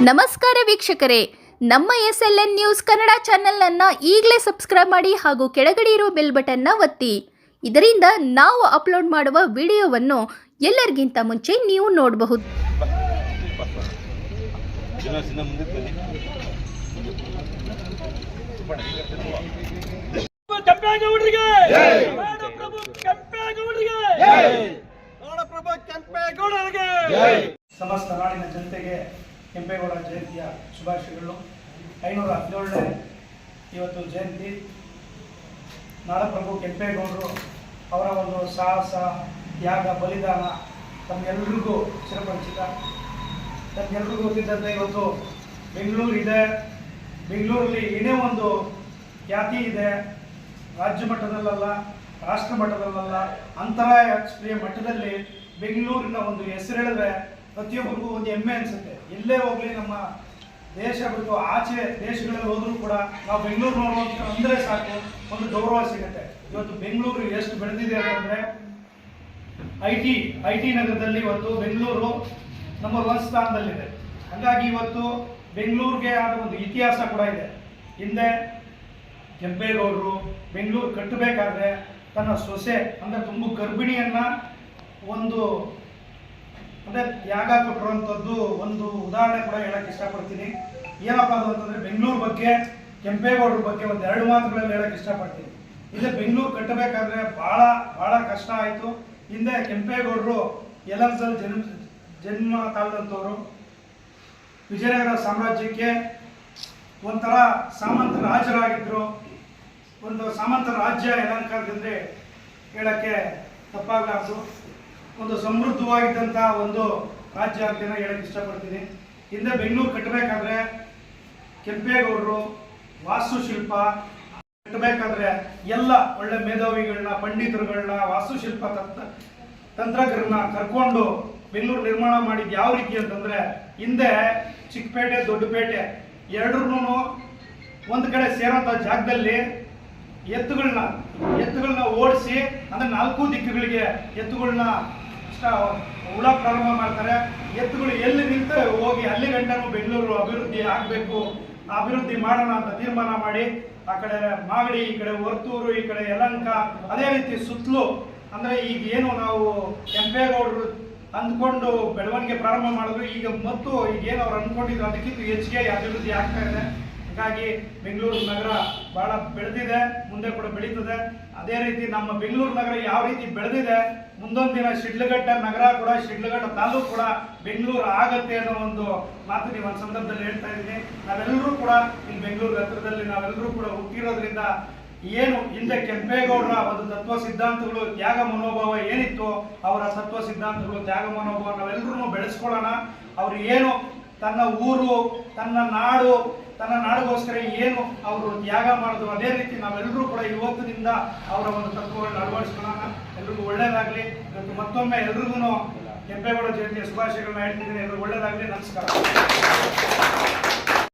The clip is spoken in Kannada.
ನಮಸ್ಕಾರ ವೀಕ್ಷಕರೇ, ನಮ್ಮ SLN ನ್ಯೂಸ್ ಕನ್ನಡ ಚಾನೆಲ್ನ ಈಗಲೇ ಸಬ್ಸ್ಕ್ರೈಬ್ ಮಾಡಿ ಹಾಗೂ ಕೆಳಗಡೆ ಇರೋ ಬೆಲ್ ಬಟನ್ನ ಒತ್ತಿ. ಇದರಿಂದ ನಾವು ಅಪ್ಲೋಡ್ ಮಾಡುವ ವಿಡಿಯೋವನ್ನು ಎಲ್ಲರಿಗಿಂತ ಮುಂಚೆ ನೀವು ನೋಡಬಹುದು. ಸಮಸ್ತ ನಾಡಿನ ಜನತೆಗೆ ಕೆಂಪೇಗೌಡ ಜಯಂತಿಯ ಶುಭಾಶಯಗಳು. 517ನೇ ಇವತ್ತು ಜಯಂತಿ. ನಾಡಪ್ರಭು ಕೆಂಪೇಗೌಡರು ಅವರ ಒಂದು ಸಾಹಸ, ತ್ಯಾಗ, ಬಲಿದಾನ ತಮ್ಮೆಲ್ಲರಿಗೂ ಚಿರಪರಿಚಿತ. ತಮ್ಮೆಲ್ಲರಿಗೂ ಗೊತ್ತಿದ್ದಂತೆ ಇವತ್ತು ಬೆಂಗಳೂರು ಇದೆ. ಬೆಂಗಳೂರಲ್ಲಿ ಏನೇ ಒಂದು ಖ್ಯಾತಿ ಇದೆ, ರಾಜ್ಯ ಮಟ್ಟದಲ್ಲ, ರಾಷ್ಟ್ರ ಮಟ್ಟದಲ್ಲ, ಅಂತಾರಾಷ್ಟ್ರೀಯ ಮಟ್ಟದಲ್ಲಿ ಬೆಂಗಳೂರಿನ ಒಂದು ಹೆಸರು ಹೇಳಿದ್ರೆ ಪ್ರತಿಯೊಬ್ಬರಿಗೂ ಒಂದು ಹೆಮ್ಮೆ ಅನಿಸುತ್ತೆ. ಎಲ್ಲೇ ಹೋಗಲಿ, ನಮ್ಮ ದೇಶ ಬಿಟ್ಟು ಆಚೆ ದೇಶಗಳಲ್ಲಿ ಹೋದ್ರೂ ಕೂಡ ನಾವು ಬೆಂಗಳೂರಿನವರು ಅಂದರೆ ಸಾಕು, ಒಂದು ಗೌರವ ಸಿಗುತ್ತೆ. ಇವತ್ತು ಬೆಂಗಳೂರು ಎಷ್ಟು ಬೆಳೆದಿದೆ ಅಂತಂದರೆ ಐ ಟಿ ನಗರದಲ್ಲಿ ಇವತ್ತು ಬೆಂಗಳೂರು ನಂಬರ್ 1 ಸ್ಥಾನದಲ್ಲಿದೆ. ಹಾಗಾಗಿ ಇವತ್ತು ಬೆಂಗಳೂರಿಗೆ ಆದ ಒಂದು ಇತಿಹಾಸ ಕೂಡ ಇದೆ. ಹಿಂದೆ ಕೆಂಪೇಗೌಡರು ಬೆಂಗಳೂರು ಕಟ್ಟಬೇಕಾದ್ರೆ ತನ್ನ ಸೊಸೆ ಅಂದರೆ ತುಂಬ ಗರ್ಭಿಣಿಯನ್ನು ಒಂದು ಅಂದರೆ ತ್ಯಾಗ ಕೊಟ್ಟಿರುವಂಥದ್ದು ಒಂದು ಉದಾಹರಣೆ ಕೂಡ ಹೇಳಕ್ಕೆ ಇಷ್ಟಪಡ್ತೀನಿ. ಏನಪ್ಪ ಅದು ಅಂತಂದರೆ, ಬೆಂಗಳೂರು ಬಗ್ಗೆ, ಕೆಂಪೇಗೌಡರ ಬಗ್ಗೆ ಒಂದು 2 ಮಾತುಗಳಲ್ಲಿ ಹೇಳಕ್ಕೆ ಇಷ್ಟಪಡ್ತೀನಿ. ಇಲ್ಲೇ ಬೆಂಗಳೂರು ಕಟ್ಟಬೇಕಾದ್ರೆ ಭಾಳ ಕಷ್ಟ ಆಯಿತು. ಹಿಂದೆ ಕೆಂಪೇಗೌಡರು ಯಲಹಂಕದಲ್ಲಿ ಜನ್ಮ ತಾಳದಂಥವ್ರು. ವಿಜಯನಗರ ಸಾಮ್ರಾಜ್ಯಕ್ಕೆ ಒಂಥರ ಸಾಮಂತ ರಾಜರಾಗಿದ್ದರು. ಒಂದು ಸಾಮಂತ ರಾಜ್ಯ ಯಲಹಂಕದಂದರೆ ಹೇಳಕ್ಕೆ ತಪ್ಪಾಗಲಾರ್ದು. ಒಂದು ಸಮೃದ್ಧವಾಗಿದ್ದಂಥ ಒಂದು ರಾಜ್ಯ ಅಂತ ಹೇಳಕ್ಕೆ ಇಷ್ಟಪಡ್ತೀನಿ. ಹಿಂದೆ ಬೆಂಗಳೂರು ಕಟ್ಟಬೇಕಾದ್ರೆ ಕೆಂಪೇಗೌಡರು ವಾಸ್ತುಶಿಲ್ಪ ಕಟ್ಟಬೇಕಾದ್ರೆ ಎಲ್ಲ ಒಳ್ಳೆ ಮೇಧಾವಿಗಳನ್ನ, ಪಂಡಿತರುಗಳನ್ನ, ವಾಸ್ತುಶಿಲ್ಪ ತಂತ್ರಜ್ಞರನ್ನ ಕರ್ಕೊಂಡು ಬೆಂಗಳೂರು ನಿರ್ಮಾಣ ಮಾಡಿದ್ದು ಯಾವ ರೀತಿ ಅಂತಂದರೆ, ಹಿಂದೆ ಚಿಕ್ಕಪೇಟೆ, ದೊಡ್ಡಪೇಟೆ ಎರಡೂ ಒಂದು ಕಡೆ ಸೇರೋಂಥ ಜಾಗದಲ್ಲಿ ಎತ್ತುಗಳನ್ನ ಓಡಿಸಿ, ಅಂದರೆ 4 ದಿಕ್ಕುಗಳಿಗೆ ಎತ್ತುಗಳನ್ನ ಉಳ ಪ್ರಾರಂಭ ಮಾಡ್ತಾರೆ. ಎತ್ತುಗಳು ಎಲ್ಲಿ ನಿಂತು ಹೋಗಿ ಅಲ್ಲಿ ಗಂಟನೂ ಬೆಂಗಳೂರು ಅಭಿವೃದ್ಧಿ ಆಗಬೇಕು, ಅಭಿವೃದ್ಧಿ ಮಾಡೋಣ ಅಂತ ತೀರ್ಮಾನ ಮಾಡಿ, ಆ ಕಡೆ ಮಾಗಡಿ, ಈ ಕಡೆ ವರ್ತೂರು, ಈ ಕಡೆ ಯಲಹಂಕ, ಅದೇ ರೀತಿ ಸುತ್ತಲೂ, ಅಂದರೆ ಈಗ ಏನು ನಾವು ಕೆಂಪೇಗೌಡರು ಅಂದ್ಕೊಂಡು ಬೆಳವಣಿಗೆ ಪ್ರಾರಂಭ ಮಾಡಿದ್ರು, ಈಗ ಈಗೇನು ಅವ್ರು ಅಂದ್ಕೊಂಡಿದ್ರು ಅದಕ್ಕಿಂತ ಹೆಚ್ಚಿಗೆ ಅಭಿವೃದ್ಧಿ ಆಗ್ತಾ ಇದೆ. ಹಾಗಾಗಿ ಬೆಂಗಳೂರು ನಗರ ಬಹಳ ಬೆಳೆದಿದೆ, ಮುಂದೆ ಕೂಡ ಬೆಳೀತದೆ. ಅದೇ ರೀತಿ ನಮ್ಮ ಬೆಂಗಳೂರು ನಗರ ಯಾವ ರೀತಿ ಬೆಳೆದಿದೆ, ಮುಂದೊಂದು ದಿನ ಶಿಡ್ಲಘಟ್ಟ ನಗರ ಕೂಡ, ಶಿಡ್ಲಘಟ್ಟ ತಾಲೂಕು ಕೂಡ ಬೆಂಗಳೂರು ಆಗತ್ತೆ ಅನ್ನೋ ಒಂದು ಮಾತು ನೀವು ಒಂದು ಸಂದರ್ಭದಲ್ಲಿ ಹೇಳ್ತಾ ಇದ್ದೀನಿ. ನಾವೆಲ್ಲರೂ ಕೂಡ ಇಲ್ಲಿ ಬೆಂಗಳೂರು ಹತ್ತಿರದಲ್ಲಿ ನಾವೆಲ್ಲರೂ ಕೂಡ ಹುಟ್ಟಿರೋದ್ರಿಂದ ಏನು ಹಿಂದೆ ಕೆಂಪೇಗೌಡರ ಒಂದು ತತ್ವ ಸಿದ್ಧಾಂತಗಳು, ತ್ಯಾಗ ಮನೋಭಾವ ಏನಿತ್ತು, ಅವರ ತತ್ವ ಸಿದ್ಧಾಂತಗಳು, ತ್ಯಾಗ ಮನೋಭಾವ ನಾವೆಲ್ಲರೂ ಬೆಳೆಸ್ಕೊಳ್ಳೋಣ. ಅವರು ಏನು ತನ್ನ ಊರು, ತನ್ನ ನಾಡು, ತನ್ನ ನಾಡಿಗೋಸ್ಕರ ಏನು ಅವರು ತ್ಯಾಗ ಮಾಡಿದ್ರು, ಅದೇ ರೀತಿ ನಾವೆಲ್ಲರೂ ಕೂಡ ಇವತ್ತಿನಿಂದ ಅವರ ಒಂದು ತತ್ವಗಳನ್ನ ಅಳವಡಿಸ್ಕೊಳ್ಳೋಣ. ಎಲ್ರಿಗೂ ಒಳ್ಳೇದಾಗಲಿ. ಇವತ್ತು ಮತ್ತೊಮ್ಮೆ ಎಲ್ರಿಗೂ ಕೆಂಪೇಗೌಡ ಜಯಂತಿಯ ಶುಭಾಶಯಗಳನ್ನ ಹೇಳ್ತಿದ್ದೀನಿ. ಎಲ್ರಿಗೂ ಒಳ್ಳೇದಾಗಲಿ. ನಮಸ್ಕಾರ.